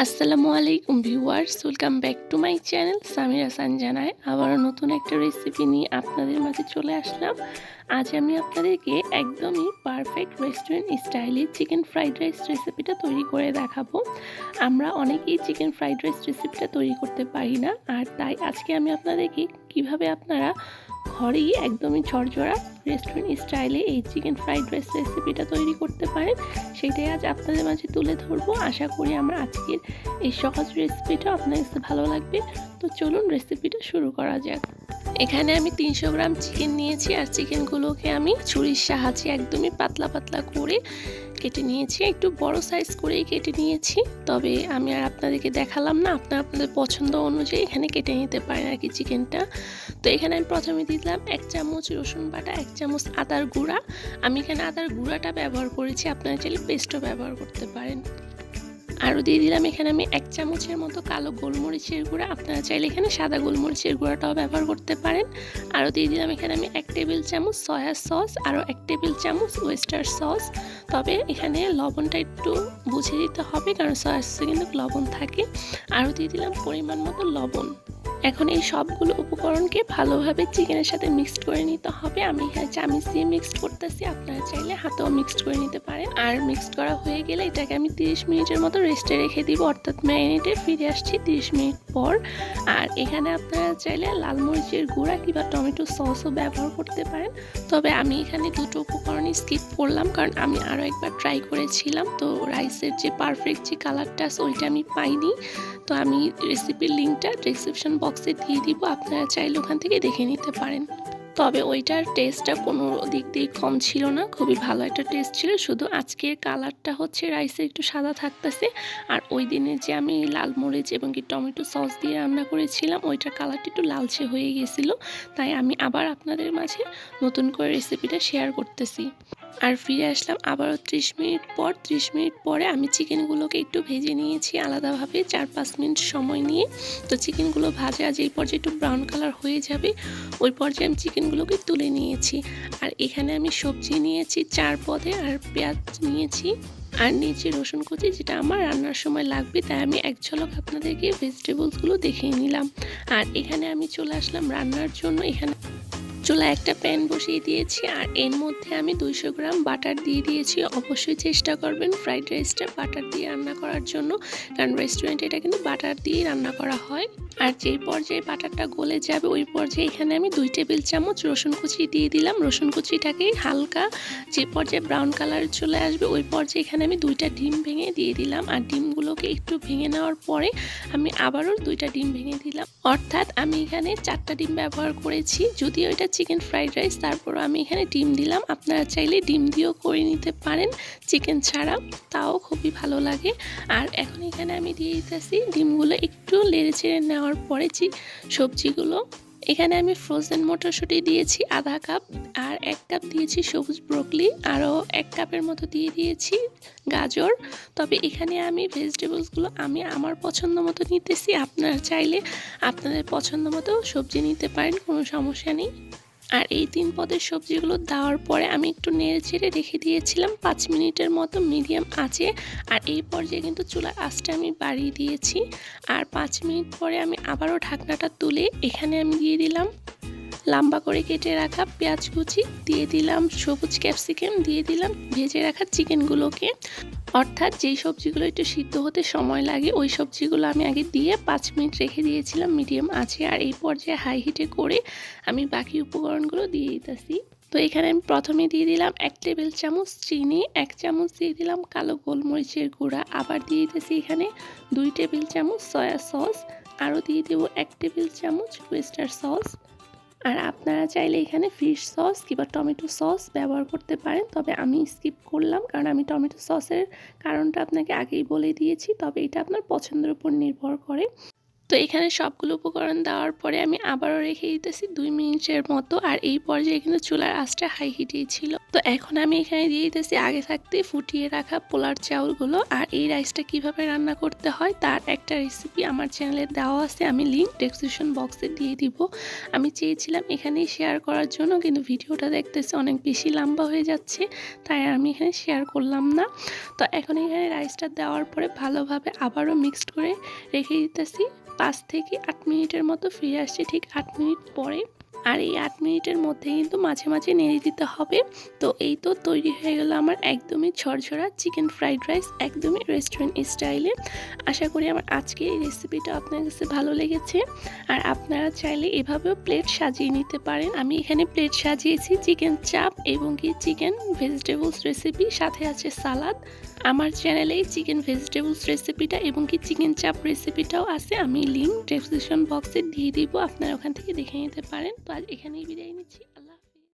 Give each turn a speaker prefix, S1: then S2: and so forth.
S1: আসসালামু আলাইকুম viewers, welcome back to my channel Samira সানজানায়। আবারও নতুন একটা রেসিপি নিয়ে আপনাদের মাঝে চলে আসলাম। আজ আমি আপনাদেরকে একদমই পারফেক্ট রেস্টুরেন্ট স্টাইলে চিকেন ফ্রাইড রাইস রেসিপিটা তৈরি করে দেখাবো। আমরা অনেকেই চিকেন ফ্রাইড রাইস রেসিপিটা তৈরি করতে পারি না, আর তাই আজকে আমি আপনাদেরকে কিভাবে আপনারা ঘরেই একদমই ঝরঝরা রেস্টুরেন্ট স্টাইলে এই চিকেন ফ্রাইড রাইস রেসিপিটা তৈরি করতে পারেন সেটাই আজ আপনাদের মাঝে তুলে ধরবো। আশা করি আমার আজকের এই সহজ রেসিপিটা আপনার কাছে ভালো লাগবে। তো চলুন রেসিপিটা শুরু করা যাক। এখানে আমি 300 গ্রাম চিকেন নিয়েছি, আর চিকেনগুলোকে আমি ছুরির সাহায্যে একদমই পাতলা পাতলা করে কেটে নিয়েছি। একটু বড় সাইজ করেই কেটে নিয়েছি, তবে আমি আর আপনাদেরকে দেখালাম না, আপনাদের পছন্দ অনুযায়ী এখানে কেটে নিতে পারেন আর কি চিকেনটা। তো এখানে আমি প্রথমে দিলাম 1 চামচ রসুন বাটা, 1 চামচ আদার গুঁড়া। আমি এখানে আদার গুঁড়াটা ব্যবহার করেছি, আপনারা চাইলে পেস্টও ব্যবহার করতে পারেন। আরও দিয়ে দিলাম এখানে আমি 1 চামচের মতো কালো গোলমরিচের গুঁড়া, আপনারা চাইলে এখানে সাদা গোলমরিচের গুঁড়াটাও ব্যবহার করতে পারেন। আরও দিয়ে দিলাম এখানে আমি 1 টেবিল চামচ সয়া সস, আরও 1 টেবিল চামচ ওয়েস্টার সস। তবে এখানে লবণটা একটু বুঝে দিতে হবে, কারণ সয়া সসে কিন্তু লবণ থাকে। আরও দিয়ে দিলাম পরিমাণ মতো লবণ। এখন এই সবগুলো উপকরণকে ভালোভাবে চিকেনের সাথে মিক্সড করে নিতে হবে। আমি এখানে চামচ দিয়ে মিক্সড করতেছি, আপনারা চাইলে হাতেও মিক্সড করে নিতে পারেন। আর মিক্সড করা হয়ে গেলে এটাকে আমি 30 মিনিটের মতো রেস্টে রেখে দিব, অর্থাৎ ম্যারিনেটে ফিরে আসছি 30 মিনিট পর। আর এখানে আপনারা চাইলে লাল মরিচের গুঁড়া কিংবা টমেটো সসও ব্যবহার করতে পারেন, তবে আমি এখানে দুটো উপকরণই স্কিপ করলাম, কারণ আমি আরও একবার ট্রাই করেছিলাম, তো রাইসের যে পারফেক্ট যে কালারটা ওইটা আমি পাইনি। তো আমি রেসিপির লিঙ্কটা ডেসক্রিপশন বক্সে দিয়ে দিব, আপনারা চাইলে ওখান থেকে দেখে নিতে পারেন। তবে ওইটার টেস্টটা কোনো দিক দিয়ে কম ছিল না, খুবই ভালো একটা টেস্ট ছিল। শুধু আজকের কালারটা হচ্ছে রাইসে একটু সাদা থাকতেছে, আর ওই দিনে যে আমি লাল মরিচ এবং কি টমেটো সস দিয়ে রান্না করেছিলাম ওইটার কালারটা একটু লালচে হয়ে গেছিলো। তাই আমি আবার আপনাদের মাঝে নতুন করে রেসিপিটা শেয়ার করতেছি। আর ফিরে আসলাম আবারও 30 মিনিট পর। 30 মিনিট পরে আমি চিকেনগুলোকে একটু ভেজে নিয়েছি আলাদাভাবে 4-5 মিনিট সময় নিয়ে। তো চিকেনগুলো ভাজা যেই পর্যায়ে একটু ব্রাউন কালার হয়ে যাবে ওই পর্যায়ে আমি চিকেনগুলোকে তুলে নিয়েছি। আর এখানে আমি সবজি নিয়েছি 4 পদে, আর পেঁয়াজ নিয়েছি, আর নিয়েছি রসুন কুচি, যেটা আমার রান্নার সময় লাগবে, তাই আমি এক ঝলক আপনাদেরকে ভেজিটেবলসগুলো দেখিয়ে নিলাম। আর এখানে আমি চলে আসলাম রান্নার জন্য। এখানে চুলায় একটা প্যান বসিয়ে দিয়েছি, আর এর মধ্যে আমি 200 গ্রাম বাটার দিয়ে দিয়েছি। অবশ্যই চেষ্টা করবেন ফ্রাইড রাইসটা বাটার দিয়ে রান্না করার জন্য, কারণ রেস্টুরেন্টে এটা কিন্তু বাটার দিয়েই রান্না করা হয়। আর যেই পর্যায়ে বাটারটা গলে যাবে ওই পর্যায়ে এখানে আমি 2 টেবিল চামচ রসুন কুচি দিয়ে দিলাম। রসুন কুচিটাকে হালকা যে পর্যায়ে ব্রাউন কালার চলে আসবে ওই পর্যায়ে এখানে আমি 2টা ডিম ভেঙে দিয়ে দিলাম। আর ডিমগুলোকে একটু ভেঙে নেওয়ার পরে আমি আবারও 2টা ডিম ভেঙে দিলাম, অর্থাৎ আমি এখানে 4টা ডিম ব্যবহার করেছি। যদিও এটা চিকেন ফ্রাইড রাইস, তারপরও আমি এখানে ডিম দিলাম। আপনারা চাইলে ডিম দিয়েও করে নিতে পারেন চিকেন ছাড়া, তাও খুবই ভালো লাগে। আর এখন এখানে আমি দিয়ে দিতেছি ডিমগুলো একটু নেড়ে চেড়ে নেওয়ার পরে সবজিগুলো। এখানে আমি ফ্রোজেন মটরশুঁটি দিয়েছি আধা কাপ, আর 1 কাপ দিয়েছি সবুজ ব্রোকলি, আরও 1 কাপের মতো দিয়ে দিয়েছি গাজর। তবে এখানে আমি ভেজিটেবলসগুলো আমি আমার পছন্দ মতো নিতেছি, আপনারা চাইলে আপনাদের পছন্দ মতো সবজি নিতে পারেন, কোনো সমস্যা নেই। আর এই 3 পদের সবজিগুলো দেওয়ার পরে আমি একটু নেড়ে চেড়ে রেখে দিয়েছিলাম 5 মিনিটের মতো মিডিয়াম আঁচে। আর এই পর্যায়ে কিন্তু চুলার আঁচটা আমি বাড়িয়ে দিয়েছি। আর 5 মিনিট পরে আমি আবারও ঢাকনাটা তুলে এখানে আমি দিয়ে দিলাম লম্বা করে কেটে রাখা পেঁয়াজ কুচি, দিয়ে দিলাম সবুজ ক্যাপসিকাম, দিয়ে দিলাম ভেজে রাখা চিকেনগুলোকে। অর্থাৎ যেই সবজিগুলো একটু সিদ্ধ হতে সময় লাগে ওই সবজিগুলো আমি আগে দিয়ে 5 মিনিট রেখে দিয়েছিলাম মিডিয়াম আঁচে। আর এই পর্যায়ে হাই হিটে করে আমি বাকি উপকরণগুলো দিয়ে দিতেছি। তো এখানে আমি প্রথমে দিয়ে দিলাম 1 টেবিল চামচ চিনি, 1 চামচ দিয়ে দিলাম কালো গোলমরিচের গুঁড়া, আবার দিয়ে দিতেছি এখানে 2 টেবিল চামচ সয়া সস, আরও দিয়ে দেবো 1 টেবিল চামচ ওয়েস্টার সস। আর আপনারা চাইলে এখানে ফিশ সস কিংবা টমেটো সস ব্যবহার করতে পারেন, তবে আমি স্কিপ করলাম, কারণ আমি টমেটো সসের কারণটা আপনাকে আগেই বলে দিয়েছি। তবে এটা আপনার পছন্দের উপর নির্ভর করে। তো এখানে সবগুলো উপকরণ দেওয়ার পরে আমি আবারও রেখে দিতেছি 2 মিনিটের মতো। আর এই পর্যায়ে কিন্তু চুলার আঁচটা হাই হিটেই ছিল। তো এখন আমি এখানে দিয়ে দিতেছি আগে থাকতে ফুটিয়ে রাখা পোলার চাউলগুলো। আর এই রাইসটা কিভাবে রান্না করতে হয় তার একটা রেসিপি আমার চ্যানেলে দেওয়া আছে, আমি লিঙ্ক ডেসক্রিপশন বক্সে দিয়ে দিব। আমি চেয়েছিলাম এখানেই শেয়ার করার জন্য, কিন্তু ভিডিওটা দেখতেছি অনেক বেশি লম্বা হয়ে যাচ্ছে, তাই আমি এখানে শেয়ার করলাম না। তো এখন এখানে রাইসটা দেওয়ার পরে ভালোভাবে আবারও মিক্সড করে রেখে দিতেছি। 5 থেকে 8 মিনিটের মতো ফিরে আসছি ঠিক 8 মিনিট পরে। আর এই 8 মিনিটের মধ্যে কিন্তু মাঝে মাঝে নেড়ে দিতে হবে। তো এই তো তৈরি হয়ে গেল আমার একদমই ঝরঝরা চিকেন ফ্রাইড রাইস, একদমই রেস্টুরেন্ট স্টাইলে। আশা করি আমার আজকে এই রেসিপিটা আপনার কাছে ভালো লেগেছে। আর আপনারা চাইলে এভাবেও প্লেট সাজিয়ে নিতে পারেন। আমি এখানে প্লেট সাজিয়েছি চিকেন চাপ এবং কি চিকেন ভেজিটেবলস রেসিপি, সাথে আছে সালাদ। আমার চ্যানেলে চিকেন ভেজিটেবলস রেসিপিটা এবং কি চিকেন চাপ রেসিপিটাও আছে, আমি লিঙ্ক ডেসক্রিপশন বক্সে দিয়ে দিব, আপনারা ওখান থেকে দেখে নিতে পারেন। তো আজ এখানেই বিদায় নিচ্ছি।